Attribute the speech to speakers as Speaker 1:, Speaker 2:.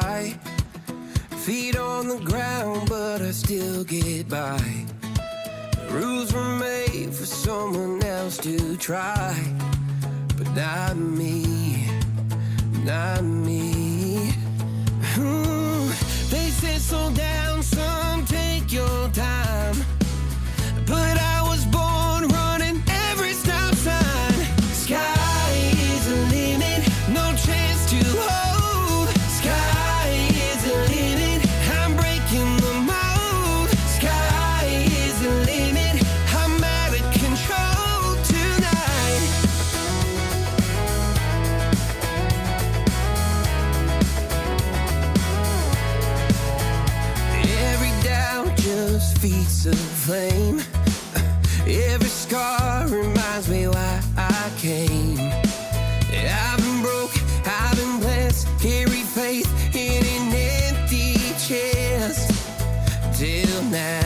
Speaker 1: high. Feet on the ground, but I still get by. The rules were made for someone else to try, but not me, not me. They said slow down, son, take your time, but I was born running every stop sign. Sky is the limit, no chance to hold. Sky is the limit, I'm breaking the mold. Sky is the limit, I'm out of control tonight. Every doubt just feeds the flame. Every scar reminds me why I came. I've been broke, I've been blessed, carry faith in an empty chest till now.